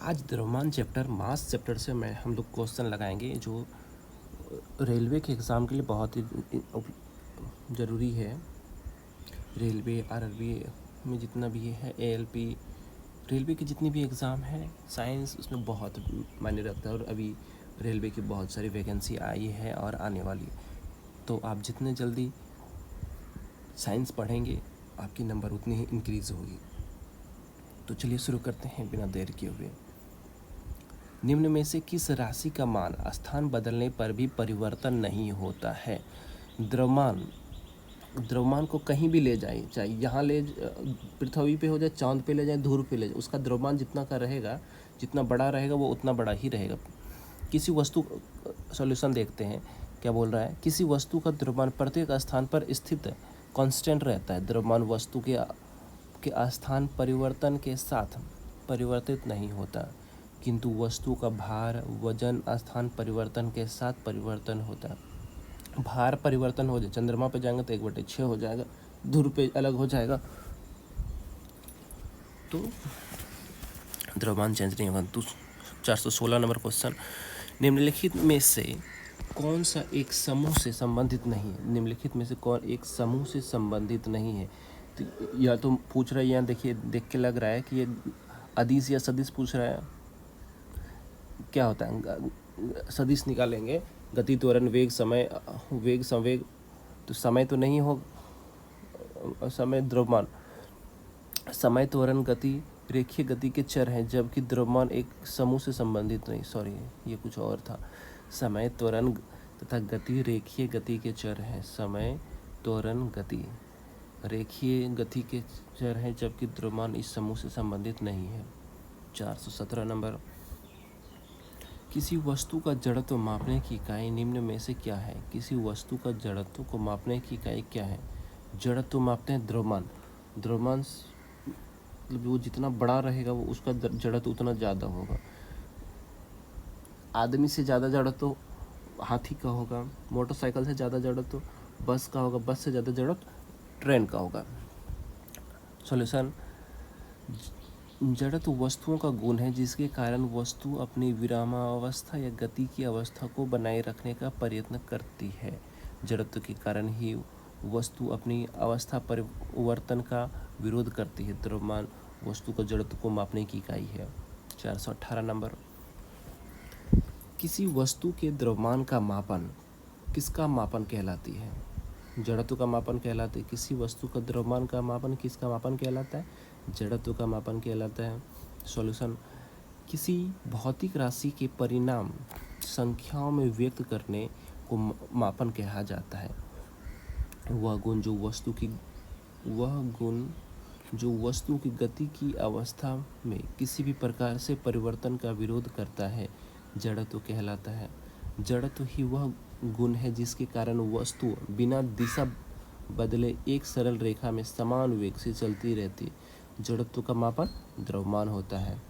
आज द्रव्यमान चैप्टर मास चैप्टर से मैं हम लोग क्वेश्चन लगाएंगे जो रेलवे के एग्ज़ाम के लिए बहुत ही ज़रूरी है। रेलवे आरआरबी में जितना भी है एएलपी, रेलवे की जितनी भी एग्ज़ाम है साइंस उसमें बहुत मायने रखता है। और अभी रेलवे की बहुत सारी वैकेंसी आई है और आने वाली, तो आप जितने जल्दी साइंस पढ़ेंगे आपकी नंबर उतनी ही इंक्रीज़ होगी। तो चलिए शुरू करते हैं बिना देर किए हुए। निम्न में से किस राशि का मान स्थान बदलने पर भी परिवर्तन नहीं होता है? द्रव्यमान को कहीं भी ले जाए, चाहे यहाँ पृथ्वी पे हो जाए, चांद पे ले जाए, ध्रुव पे ले जाए, उसका द्रव्यमान जितना का रहेगा, जितना बड़ा रहेगा वो उतना बड़ा ही रहेगा। किसी वस्तु सॉल्यूशन देखते हैं क्या बोल रहा है। किसी वस्तु का द्रव्यमान प्रत्येक स्थान पर स्थित कांस्टेंट रहता है। द्रव्यमान वस्तु के स्थान परिवर्तन के साथ परिवर्तित नहीं होता, किंतु वस्तु का भार वजन स्थान परिवर्तन के साथ परिवर्तन होता है। भार परिवर्तन हो जाए, चंद्रमा पे जाएंगे तो 1/6 हो जाएगा, ध्रुव पे अलग हो जाएगा, तो द्रव्यमान चेंज नहीं होगा। तो 416 नंबर क्वेश्चन, निम्नलिखित में से कौन सा एक समूह से संबंधित नहीं है? निम्नलिखित में से कौन एक समूह से संबंधित नहीं है? तो या तो पूछ रहा है, यहाँ देखिए, देख के लग रहा है कि ये अदिश या सदिश पूछ रहा है। क्या होता है, सदिश निकालेंगे, गति त्वरण वेग समय वेग संवेग, तो समय तो नहीं हो, समय द्रव्यमान, समय त्वरण गति रेखीय गति के चर हैं, जबकि द्रव्यमान एक समूह से संबंधित नहीं। सॉरी, ये कुछ और था। समय त्वरण तथा गति रेखीय गति के चर हैं। समय त्वरण गति रेखीय गति के चर हैं, जबकि द्रव्यमान इस समूह से संबंधित नहीं है। 417 नंबर, किसी वस्तु का जड़त्व मापने की इकाई निम्न में से क्या है? किसी वस्तु का जड़त्व को मापने की इकाई क्या है? जड़त्व मापते हैं द्रव्यमान। द्रव्यमान मतलब वो जितना बड़ा रहेगा वो उसका जड़त्व उतना ज़्यादा होगा। आदमी से ज़्यादा जड़त्व हाथी का होगा, मोटरसाइकिल से ज़्यादा जड़त्व बस का होगा, बस से ज़्यादा जड़त्व ट्रेन का होगा। सॉल्यूशन, जड़त्व वस्तुओं का गुण है जिसके कारण वस्तु अपनी विरामावस्था या गति की अवस्था को बनाए रखने का प्रयत्न करती है। जड़त्व के कारण ही वस्तु अपनी अवस्था परिवर्तन का विरोध करती है। द्रव्यमान वस्तु का जड़त्व को मापने की इकाई है। 418 नंबर, किसी वस्तु के द्रव्यमान का मापन किसका मापन कहलाती है? जड़त्व का मापन कहलाते है। किसी वस्तु का द्रव्यमान का मापन किसका मापन कहलाता है? जड़त्व का मापन कहलाता है। सॉल्यूशन, किसी भौतिक राशि के परिणाम संख्याओं में व्यक्त करने को मापन कहा जाता है। वह गुण जो वस्तु की गति की अवस्था में किसी भी प्रकार से परिवर्तन का विरोध करता है, जड़त्व कहलाता है। जड़त्व ही वह गुण है जिसके कारण वस्तु बिना दिशा बदले एक सरल रेखा में समान वेग से चलती रहती है। जड़त्व का मापन द्रव्यमान होता है।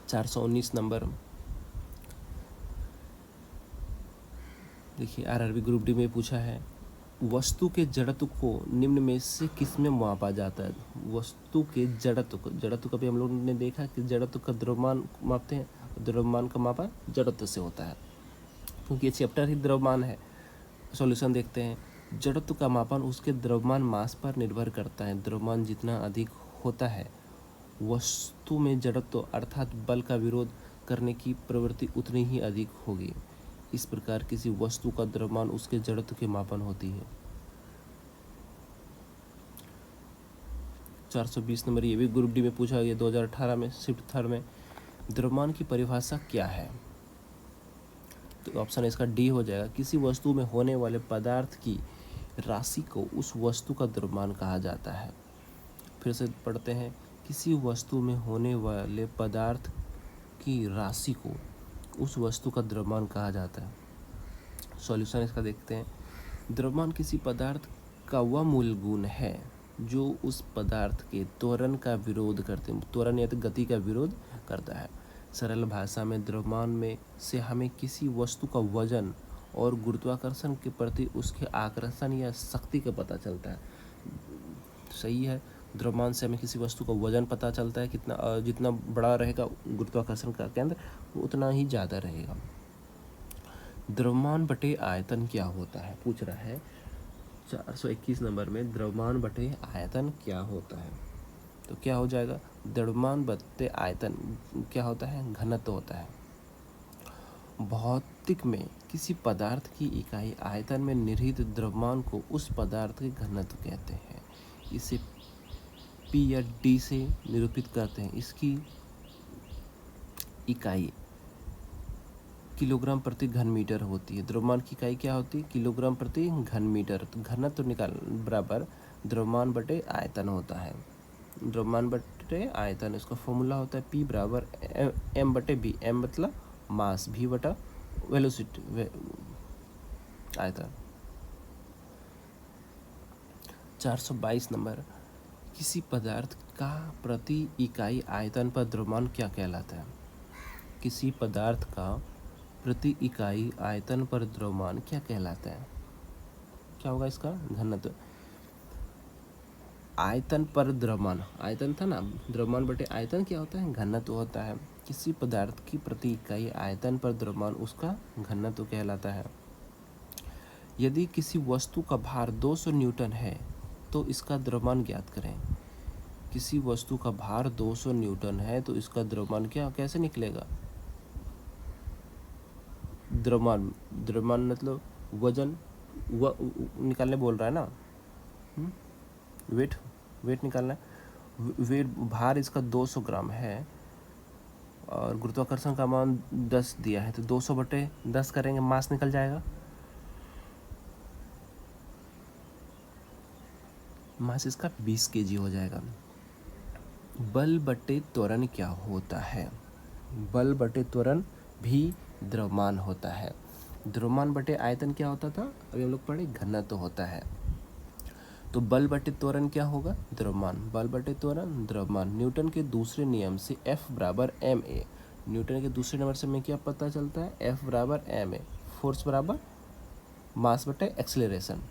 419 नंबर, देखिए आरआरबी ग्रुप डी में पूछा है, वस्तु के जड़त्व को निम्न में से किस में मापा जाता है? वस्तु के जड़त्व का भी हम लोग ने देखा कि जड़त्व का द्रव्यमान मापते हैं, द्रव्यमान का मापन जड़त्व से होता है, क्योंकि ये चैप्टर ही द्रव्यमान है। सॉल्यूशन देखते हैं, जड़त्व का मापन उसके द्रव्यमान मास पर निर्भर करता है। द्रव्यमान जितना अधिक होता है वस्तु में जड़त्व अर्थात बल का विरोध करने की प्रवृत्ति उतनी ही अधिक होगी। इस प्रकार किसी वस्तु का द्रव्यमान उसके जड़त्व के मापन होती है। 420 नंबर, ये भी ग्रुप डी में पूछा गया 2018 में शिफ्ट थर्ड में। द्रव्यमान की परिभाषा क्या है? तो ऑप्शन इसका डी हो जाएगा। किसी वस्तु में होने वाले पदार्थ की राशि को उस वस्तु का द्रव्यमान कहा जाता है। फिर से पढ़ते हैं, किसी वस्तु में होने वाले पदार्थ की राशि को उस वस्तु का द्रव्यमान कहा जाता है। सॉल्यूशन इसका देखते हैं, द्रव्यमान किसी पदार्थ का वह मूल गुण है जो उस पदार्थ के त्वरण का विरोध करते हैं। त्वरण या तो गति का विरोध करता है। सरल भाषा में द्रव्यमान में से हमें किसी वस्तु का वजन और गुरुत्वाकर्षण के प्रति उसके आकर्षण या शक्ति का पता चलता है। सही है, द्रव्यमान से हमें किसी वस्तु का वजन पता चलता है, कितना जितना बड़ा रहेगा गुरुत्वाकर्षण का केंद्र उतना ही ज़्यादा रहेगा। द्रव्यमान बटे आयतन क्या होता है, पूछ रहा है 421 नंबर में, द्रव्यमान बटे आयतन क्या होता है। तो क्या हो जाएगा, द्रव्यमान बटे आयतन क्या होता है, घनत्व होता है। भौतिक में किसी पदार्थ की इकाई आयतन में निहित द्रव्यमान को उस पदार्थ के घनत्व कहते हैं। इसे P या D से निरूपित करते हैं। इसकी इकाई किलोग्राम प्रति घन मीटर होती है। द्रव्यमान की इकाई क्या होती है, किलोग्राम प्रति घन मीटर। तो घनत्व निकाल बराबर द्रव्यमान बटे आयतन होता है। द्रव्यमान बटे आयतन, इसका फॉर्मूला होता है P बराबर M बटे V। M मतलब मास, V बटा वेलोसिटी आयतन। 422 नंबर, किसी पदार्थ का प्रति इकाई आयतन पर द्रव्यमान क्या कहलाता है। किसी पदार्थ का प्रति इकाई आयतन पर द्रव्यमान क्या कहलाता है, क्या होगा इसका, घनत्व। आयतन पर द्रव्यमान, आयतन था ना, द्रव्यमान बटे आयतन क्या होता है, घनत्व होता है। किसी पदार्थ की प्रति इकाई आयतन पर द्रव्यमान उसका घनत्व कहलाता है। यदि किसी वस्तु का भार 200 न्यूटन है तो इसका द्रव्यमान ज्ञात करें। किसी वस्तु का भार 200 न्यूटन है तो इसका द्रव्यमान क्या कैसे निकलेगा, द्रव्यमान, द्रव्यमान मतलब वजन निकालने बोल रहा है ना, वेट, वेट निकालना है। वेट, भार इसका 200 ग्राम है और गुरुत्वाकर्षण का मान 10 दिया है, तो 200 बटे 10 करेंगे, मास निकल जाएगा। मास इसका 20 केजी हो जाएगा। बल बटे त्वरण क्या होता है, बल बटे त्वरण भी द्रव्यमान होता है। द्रव्यमान बटे आयतन क्या होता था, अभी हम लोग पढ़े, घनत्व होता है। तो बल बटे त्वरण क्या होगा, द्रव्यमान। बल बटे त्वरण द्रव्यमान। न्यूटन के दूसरे नियम से F बराबर ma। न्यूटन के दूसरे नंबर से हमें क्या पता चलता है, F बराबर ma। फोर्स बराबर मास बटे एक्सेलरेशन।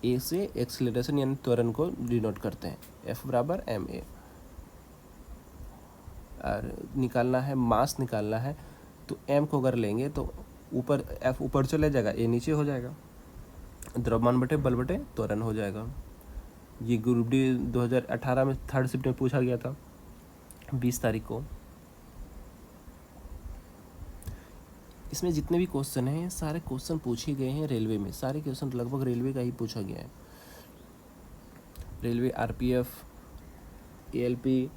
ए से एक्सेलरेशन यानी त्वरण को डिनोट करते हैं, F बराबर ma। और निकालना है, मास निकालना है, तो m को अगर लेंगे तो ऊपर F ऊपर चले जाएगा, a नीचे हो जाएगा। द्रव्यमान बटे बल बटे त्वरण हो जाएगा। ये ग्रुप डी 2018 में थर्ड शिफ्ट में पूछा गया था 20 तारीख को। इसमें जितने भी क्वेश्चन हैं सारे क्वेश्चन पूछे गए हैं रेलवे में, सारे क्वेश्चन लगभग रेलवे का ही पूछा गया है। रेलवे, RPF, ALP,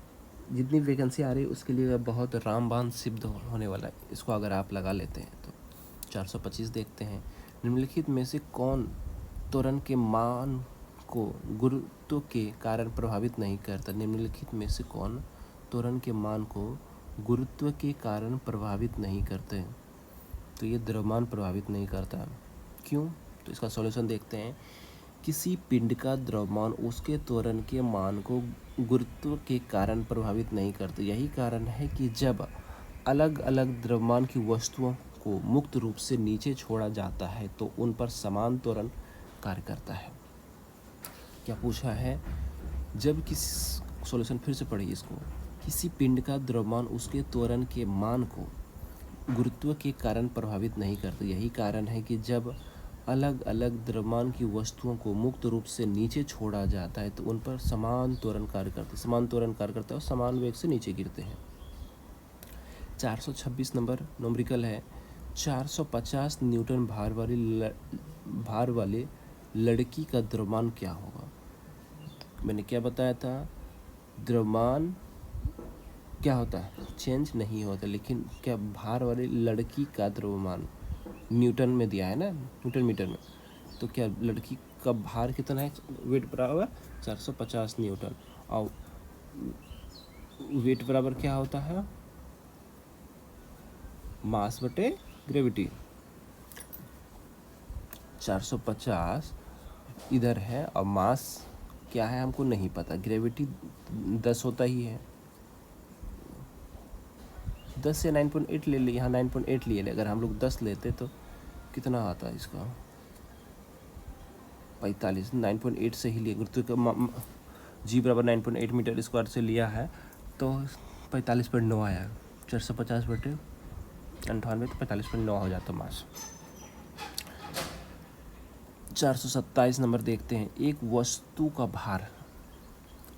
जितनी वैकेंसी आ रही है उसके लिए बहुत रामबाण सिद्ध होने वाला है, इसको अगर आप लगा लेते हैं तो। 425 देखते हैं, निम्नलिखित में से कौन त्वरण के मान को गुरुत्व के कारण प्रभावित नहीं करता। निम्नलिखित में से कौन त्वरण के मान को गुरुत्व के कारण प्रभावित नहीं करते। तो ये द्रव्यमान प्रभावित नहीं करता, क्यों, तो इसका सॉल्यूशन देखते हैं। किसी पिंड का द्रव्यमान उसके त्वरण के मान को गुरुत्व के कारण प्रभावित नहीं करते। यही कारण है कि जब अलग अलग द्रव्यमान की वस्तुओं को मुक्त रूप से नीचे छोड़ा जाता है तो उन पर समान त्वरण कार्य करता है। क्या पूछा है, जब किसी, सॉल्यूशन फिर से पढ़िए इसको। किसी पिंड का द्रव्यमान उसके त्वरण के मान को गुरुत्व के कारण प्रभावित नहीं करते। यही कारण है कि जब अलग अलग द्रव्यमान की वस्तुओं को मुक्त रूप से नीचे छोड़ा जाता है तो उन पर समान त्वरण कार्य करते, समान त्वरण कार्य करता है और समान वेग से नीचे गिरते हैं। 426 नंबर नोमरिकल है, 450 न्यूटन भार वाले लड़की का द्रव्यमान क्या होगा। मैंने क्या बताया था, द्रव्यमान क्या होता है, चेंज नहीं होता, लेकिन क्या भार वाली लड़की का द्रव्यमान न्यूटन में दिया है ना, न्यूटन मीटर में, तो क्या लड़की का भार कितना है, वेट बराबर 450 न्यूटन, और वेट बराबर क्या होता है, मास बटे ग्रेविटी। 450 इधर है और मास क्या है हमको नहीं पता, ग्रेविटी 10 होता ही है, 10 से 9.8 ले लिए, यहाँ 9.8 लिए, अगर हम लोग 10 लेते तो कितना आता है इसका, 45, 9.8 से ही लिए, गुरुत्व का जी बराबर 9.8 मीटर स्क्वायर से लिया है तो 45.9 आया। 450/98 तो 45.9 हो जाता मास। 427 नंबर देखते हैं। एक वस्तु का भार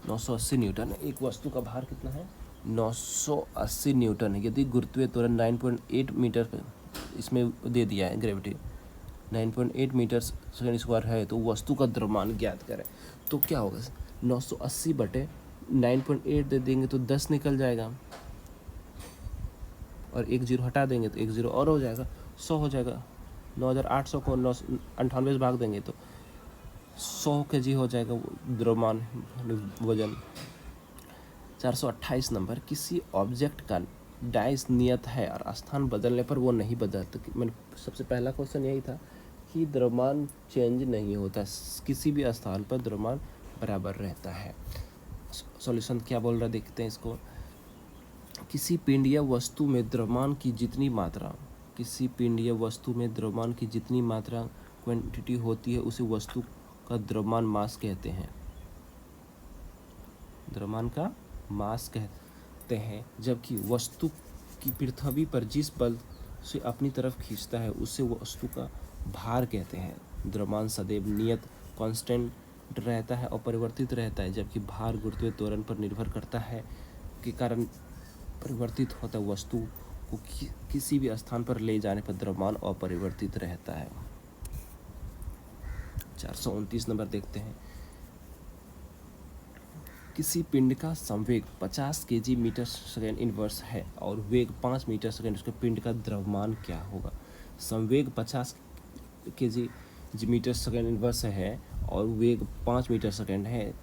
980 न्यूटन है। एक वस्तु का भार कितना है? 980 न्यूटन है। यदि गुरुत्वीय त्वरण 9.8 मीटर पे इसमें दे दिया है, ग्रेविटी 9.8 मीटर सेकेंड स्क्वायर है, तो वस्तु का द्रव्यमान ज्ञात करें। तो क्या होगा? 980/9.8 दे देंगे तो 10 निकल जाएगा, और एक जीरो हटा देंगे तो एक जीरो और हो जाएगा, 100 हो जाएगा। 9800 को 98 से भाग देंगे तो 100 kg हो जाएगा द्रव्यमान वजन। 428 नंबर। किसी ऑब्जेक्ट का डाइस नियत है और स्थान बदलने पर वो नहीं बदलता। मैंने सबसे पहला क्वेश्चन यही था कि द्रव्यमान चेंज नहीं होता, किसी भी स्थान पर द्रव्यमान बराबर रहता है। सॉल्यूशन क्या बोल रहा है देखते हैं इसको। किसी पिंड या वस्तु में द्रव्यमान की जितनी मात्रा क्वांटिटी होती है उसे वस्तु का द्रव्यमान मास कहते हैं। द्रव्यमान का मास कहते हैं। जबकि वस्तु की पृथ्वी पर जिस बल से अपनी तरफ खींचता है उसे वस्तु का भार कहते हैं। द्रव्यमान सदैव नियत कांस्टेंट रहता है और परिवर्तित रहता है, जबकि भार गुरुत्वीय त्वरण पर निर्भर करता है के कारण परिवर्तित होता है। वस्तु को किसी भी स्थान पर ले जाने पर द्रव्यमान अपरिवर्तित रहता है। 429 नंबर देखते हैं। किसी पिंड का संवेग 50 kg मीटर सेकेंड इनवर्स है और वेग 5 मीटर सेकेंड, उसके पिंड का द्रव्यमान क्या होगा? संवेग 50 kg मीटर सेकेंड इनवर्स है और वेग 5 मीटर सेकेंड है,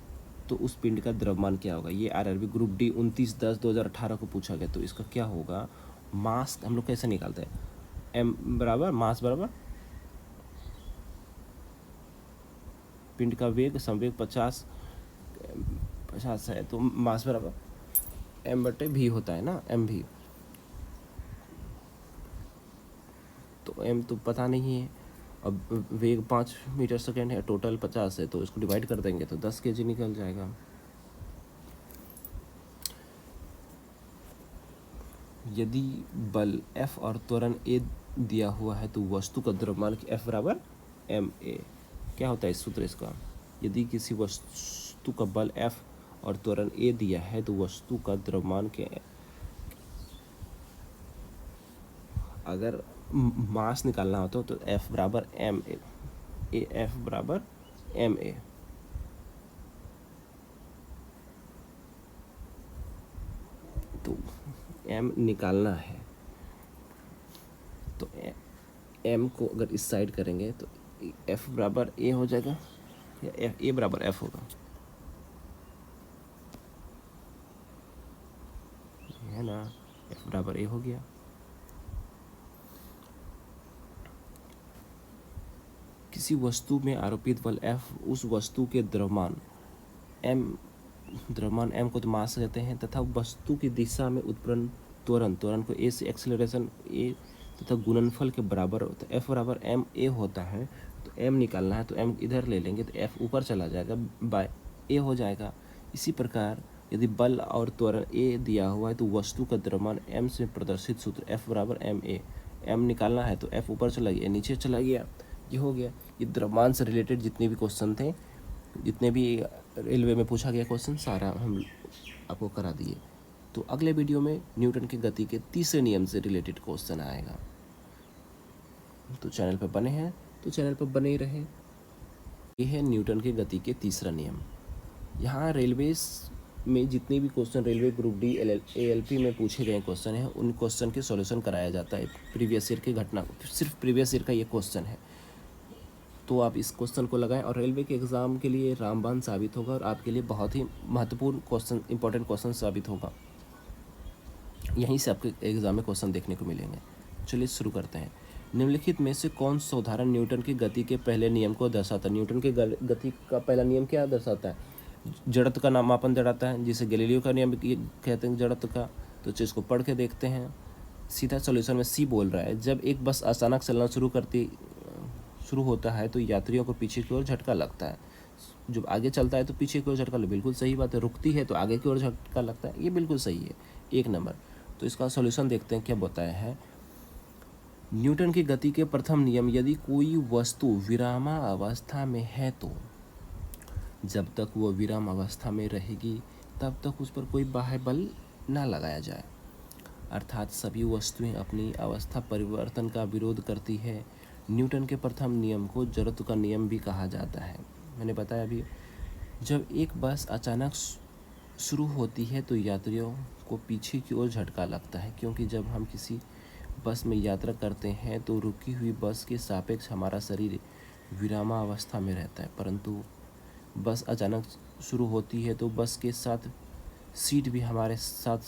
तो उस पिंड का द्रव्यमान क्या होगा? ये आरआरबी ग्रुप डी 29/10/2018 को पूछा गया। तो इसका क्या होगा? मास हम लोग कैसे निकालते हैं? एम बराबर मास बराबर पिंड का वेग, संवेग 50 है तो मास बराबर m/v होता है ना, एम भी। तो m तो पता नहीं है। अब वेग 5 मीटर सेकेंड है, टोटल 50 है, तो इसको डिवाइड कर देंगे तो 10 kg निकल जाएगा। यदि बल F और त्वरण A दिया हुआ है तो वस्तु का द्रव्यमान F बराबर ma। क्या होता है इस सूत्र इसका? यदि किसी वस्तु का बल F और त्वरण A दिया है तो वस्तु का द्रव्यमान के अगर मास निकालना हो तो F बराबर ma, F बराबर ma। तो m निकालना है तो m को अगर इस साइड करेंगे तो F बराबर a हो जाएगा या a बराबर F होगा, है ना। F बराबर a हो गया। किसी वस्तु में आरोपित बल F उस वस्तु के द्रव्यमान m को तो मास कहते हैं, तथा वस्तु की दिशा में उत्पन्न त्वरण को a से एक्सेलरेशन a तथा गुणनफल के बराबर होता है। F बराबर m a होता है, तो m निकालना है तो m इधर ले लेंगे तो F ऊपर चला जाएगा, बाय a हो जाएगा। इसी प्रकार यदि बल और त्वरण a दिया हुआ है तो वस्तु का द्रव्यमान m से प्रदर्शित सूत्र F बराबर ma। m निकालना है तो F ऊपर चला गया, नीचे चला गया, ये हो गया। ये द्रव्यमान से रिलेटेड जितने भी क्वेश्चन थे, जितने भी रेलवे में पूछा गया क्वेश्चन, सारा हम आपको करा दिए। तो अगले वीडियो में न्यूटन की गति के तीसरे नियम से रिलेटेड क्वेश्चन आएगा। तो चैनल पर बने हैं तो चैनल पर बने ही रहे। ये है न्यूटन की गति के तीसरा नियम। यहाँ रेलवे में जितने भी question railway group D ALP में पूछे गए क्वेश्चन हैं, उन क्वेश्चन के सॉल्यूशन कराया जाता है। प्रीवियस ईयर की घटना, सिर्फ प्रीवियस ईयर का ये क्वेश्चन है, तो आप इस क्वेश्चन को लगाएं और रेलवे के एग्ज़ाम के लिए रामबाण साबित होगा और आपके लिए बहुत ही महत्वपूर्ण क्वेश्चन, इंपॉर्टेंट क्वेश्चन साबित होगा। यहीं से आपके एग्ज़ाम में क्वेश्चन देखने को मिलेंगे। चलिए शुरू करते हैं। निम्नलिखित में से कौन सा उदाहरण न्यूटन की गति के पहले नियम को दर्शाता है? न्यूटन के गति का पहला नियम क्या दर्शाता है? जड़त्व का मापन दर्शाता है, जिसे गैलीलियो का नियम कहते हैं जड़त्व का। तो चीज़ को पढ़ के देखते हैं। सीधा सॉल्यूशन में सी बोल रहा है, जब एक बस अचानक चलना शुरू होता है तो यात्रियों को पीछे की ओर झटका लगता है। जब आगे चलता है तो पीछे की ओर झटका, बिल्कुल सही बात है। रुकती है तो आगे की ओर झटका लगता है, ये बिल्कुल सही है, 1 नंबर। तो इसका सॉल्यूशन देखते हैं क्या बताया है। न्यूटन की गति के प्रथम नियम, यदि कोई वस्तु विरामावस्था में है तो जब तक वो विराम अवस्था में रहेगी तब तक उस पर कोई बाह्य बल ना लगाया जाए, अर्थात सभी वस्तुएं अपनी अवस्था परिवर्तन का विरोध करती है। न्यूटन के प्रथम नियम को जड़त्व का नियम भी कहा जाता है। मैंने बताया अभी, जब एक बस अचानक शुरू होती है तो यात्रियों को पीछे की ओर झटका लगता है, क्योंकि जब हम किसी बस में यात्रा करते हैं तो रुकी हुई बस के सापेक्ष हमारा शरीर विरामावस्था में रहता है, परंतु बस अचानक शुरू होती है तो बस के साथ सीट भी हमारे साथ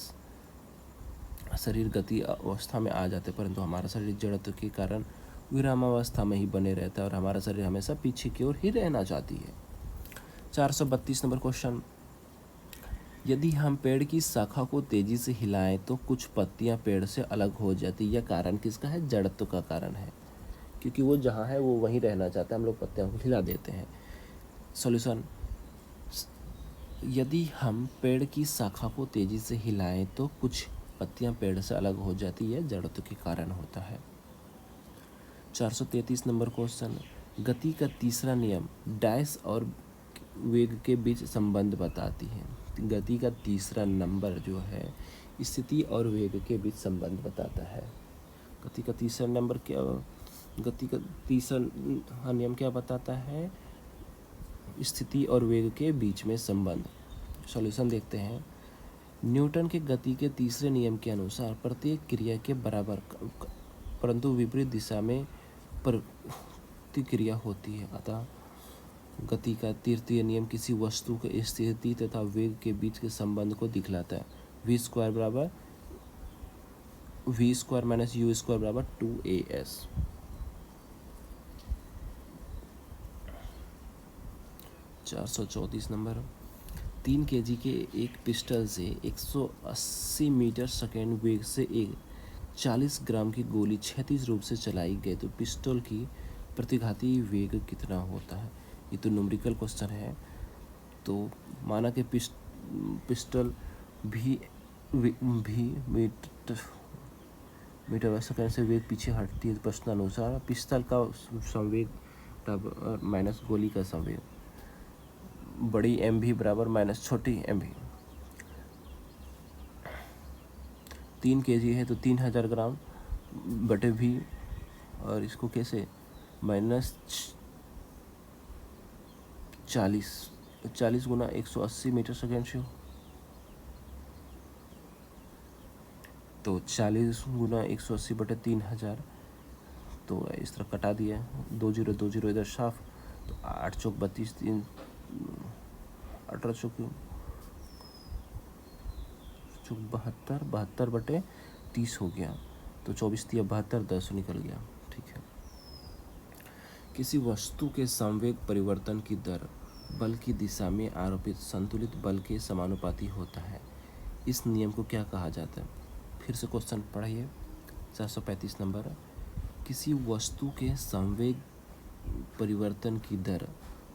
शरीर गति अवस्था में आ जाते, परंतु हमारा शरीर जड़त्व के कारण विरामावस्था में ही बने रहता है और हमारा शरीर हमेशा पीछे की ओर ही रहना चाहती है। 432 नंबर क्वेश्चन, यदि हम पेड़ की शाखा को तेजी से हिलाएं तो कुछ पत्तियां पेड़ से अलग हो जाती, यह कारण किसका है? जड़त्व का कारण है, क्योंकि वो जहाँ है वो वहीं रहना चाहता है, हम लोग पत्तियों को हिला देते हैं। सॉल्यूशन, यदि हम पेड़ की शाखा को तेजी से हिलाएं तो कुछ पत्तियां पेड़ से अलग हो जाती है, जड़त्व के कारण होता है। 433 नंबर क्वेश्चन, गति का तीसरा नियम डैश और वेग के बीच संबंध बताती है। गति का तीसरा नंबर जो है स्थिति और वेग के बीच संबंध बताता है। गति का तीसरा नंबर क्या, गति का तीसरा नियम क्या बताता है? स्थिति और वेग के बीच में संबंध। सॉल्यूशन देखते हैं। न्यूटन के गति के तीसरे नियम के अनुसार प्रत्येक क्रिया के बराबर परंतु विपरीत दिशा में प्रतिक्रिया होती है, अतः गति का तृतीय नियम किसी वस्तु के स्थिति तथा वेग के बीच के संबंध को दिखलाता है। v स्क्वायर बराबर v square minus u square बराबर 2as। 434 नंबर, 3 kg के एक पिस्टल से 180 मीटर सेकेंड वेग से एक 40 ग्राम की गोली क्षैतिज रूप से चलाई गई तो पिस्टल की प्रतिघाती वेग कितना होता है? ये तो न्यूमेरिकल क्वेश्चन है। तो माना कि पिस्टल भी मीटर सेकेंड से वेग पीछे हटती है, प्रश्न अनुसार पिस्टल का संवेग माइनस गोली का संवेग, बड़ी mv बराबर माइनस छोटी mv। 3 kg है तो 3000 ग्राम बटे v, और इसको कैसे माइनस 40 गुना 180 मीटर सेकेंड से, तो 40 गुना 180 बटे 3000, तो इस तरह कटा दिया, 2 0 इधर साफ, तो 8 चौक 32, 3 18 चौक 72, 72 बटे 30 हो गया, तो 24 3 72, 10 निकल गया। ठीक है। किसी वस्तु के संवेग परिवर्तन की दर बल की दिशा में आरोपित संतुलित बल के समानुपाती होता है। इस नियम को क्या कहा जाता है? फिर से क्वेश्चन पढ़िए। 435 नंबर, किसी वस्तु के संवेग परिवर्तन की दर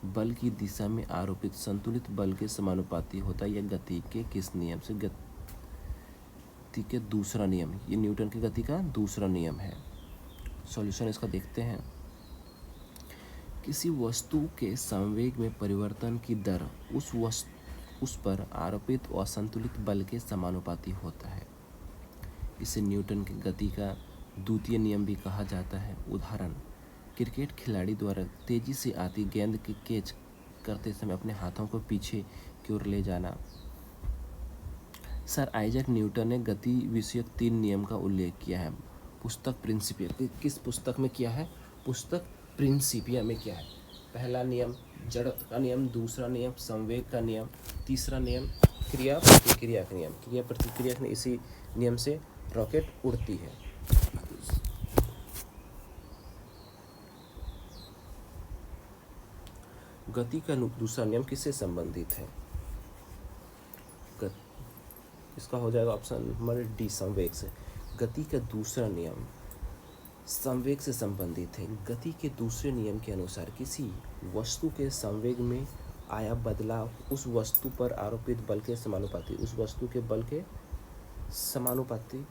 बल की दिशा में आरोपित संतुलित बल के समानुपाती होता है। यह गति के किस नियम से? गति के दूसरा नियम, ये न्यूटन की गति का दूसरा नियम है। सॉल्यूशन इसका देखते हैं। किसी वस्तु के संवेग में परिवर्तन की दर उस पर आरोपित असंतुलित बल के समानुपाती होता है। इसे न्यूटन की गति का द्वितीय नियम भी कहा जाता है। उदाहरण, क्रिकेट खिलाड़ी द्वारा तेजी से आती गेंद की कैच करते समय अपने हाथों को पीछे की ओर ले जाना। सर आइजैक न्यूटन ने गति विषयक 3 नियम का उल्लेख किया है पुस्तक प्रिंसिपिया। किस पुस्तक में किया है? पुस्तक प्रिंसिपिया में किया है। पहला नियम जड़त्व का नियम, दूसरा नियम संवेग का नियम, तीसरा नियम क्रिया प्रतिक्रिया का नियम। क्रिया प्रतिक्रिया के इसी नियम से रॉकेट उड़ती है। गति का दूसरा नियम किससे संबंधित है? इसका हो जाएगा ऑप्शन नंबर डी, संवेग से। गति का दूसरा नियम संवेग से संबंधित है। गति के दूसरे नियम के अनुसार किसी वस्तु के संवेग में आया बदलाव उस वस्तु पर आरोपित बल के समानुपाती, उस वस्तु के बल के समानुपाती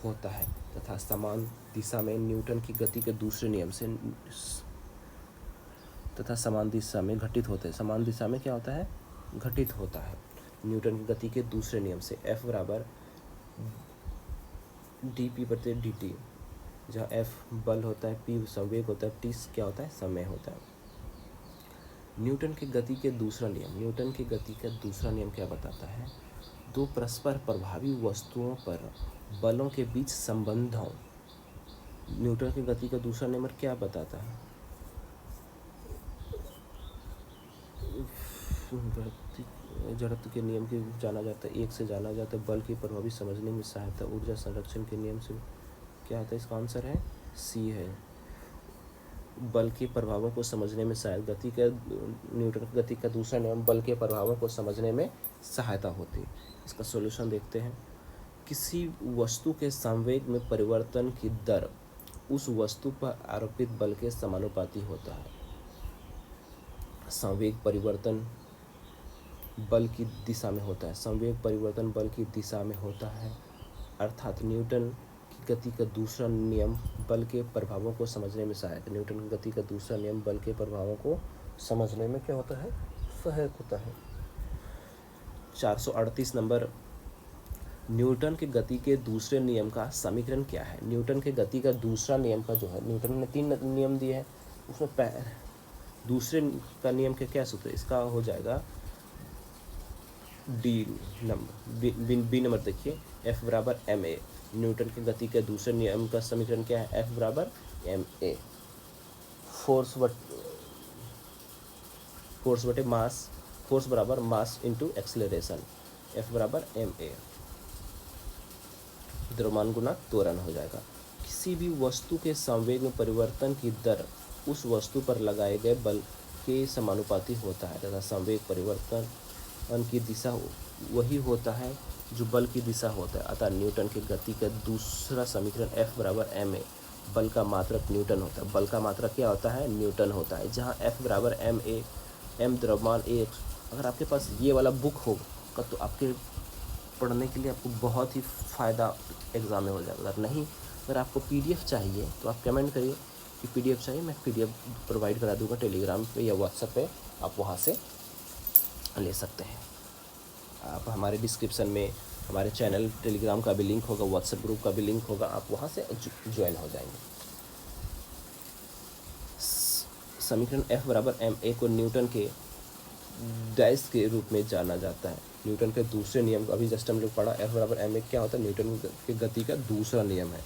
होता है तथा समान दिशा में न्यूटन की गति के दूसरे नियम से तथा समान दिशा में घटित होते हैं। समान दिशा में क्या होता है? घटित होता है। न्यूटन की गति के दूसरे नियम से F बराबर dp/dt, जहाँ F बल होता है, P संवेग होता है, T क्या होता है? समय होता है। न्यूटन की गति के दूसरा नियम, न्यूटन की गति का दूसरा नियम क्या बताता है? दो परस्पर प्रभावी वस्तुओं पर बलों के बीच संबंधों, न्यूटन की गति का दूसरा नियम क्या बताता है? जड़त्व के नियम की जाना जाता है, एक से जाना जाता है, बल की प्रभावी समझने में सहायता, ऊर्जा संरक्षण के नियम से क्या आता है? इसका आंसर है सी है, बल के प्रभावों को समझने में सहायता। गति का न्यूटन की गति का दूसरा नियम बल के प्रभावों को समझने में सहायता होती है। इसका सॉल्यूशन देखते हैं। किसी वस्तु के संवेग में परिवर्तन की दर उस वस्तु पर आरोपित बल के समानुपाती होता है। संवेग परिवर्तन बल की दिशा में होता है, संवेग परिवर्तन बल की दिशा में होता है, अर्थात न्यूटन की गति का दूसरा नियम बल के प्रभावों को समझने में सहायक। न्यूटन की गति का दूसरा नियम बल के प्रभावों को समझने में क्या होता है? सहायक होता है। 438 नंबर, न्यूटन के गति के दूसरे नियम का समीकरण क्या है? न्यूटन के गति का दूसरा नियम का जो है, न्यूटन ने 3 नियम दिए हैं, उसमें दूसरे का नियम के क्या सूत्र है? इसका हो जाएगा डी नंबर, बी नंबर देखिए, F बराबर ma। न्यूटन की गति के दूसरे नियम का समीकरण क्या है? F बराबर ma, फोर्स बटे मास, फोर्स बराबर मास इंटू एक्सेलरेशन, F बराबर ma, द्रव्यमान गुना त्वरण हो जाएगा। किसी भी वस्तु के संवेग में परिवर्तन की दर उस वस्तु पर लगाए गए बल के समानुपाती होता है तथा संवेग परिवर्तन की दिशा वही होता है जो बल की दिशा होता है। अतः न्यूटन की गति का दूसरा समीकरण F बराबर ma, बल का मात्रक न्यूटन होता है। बल का मात्रक क्या होता है? न्यूटन होता है। जहाँ F बराबर ma, m द्रव्यमान a, अगर आपके पास ये वाला बुक होगा तो आपके पढ़ने के लिए आपको बहुत ही फ़ायदा एग्ज़ाम में हो जाएगा। अगर नहीं, अगर आपको PDF चाहिए तो आप कमेंट करिए कि PDF चाहिए, मैं PDF प्रोवाइड करा दूँगा टेलीग्राम पे या व्हाट्सएप पे, आप वहाँ से ले सकते हैं। आप हमारे डिस्क्रिप्शन में हमारे चैनल टेलीग्राम का भी लिंक होगा, व्हाट्सएप ग्रुप का भी लिंक होगा, आप वहाँ से ज्वाइन हो जाएंगे। समीकरण F बराबर ma को न्यूटन के डैश के रूप में जाना जाता है। न्यूटन के दूसरे नियम, अभी जस्ट हम लोग पढ़ा, F बराबर ma क्या होता है? न्यूटन की गति का दूसरा नियम है।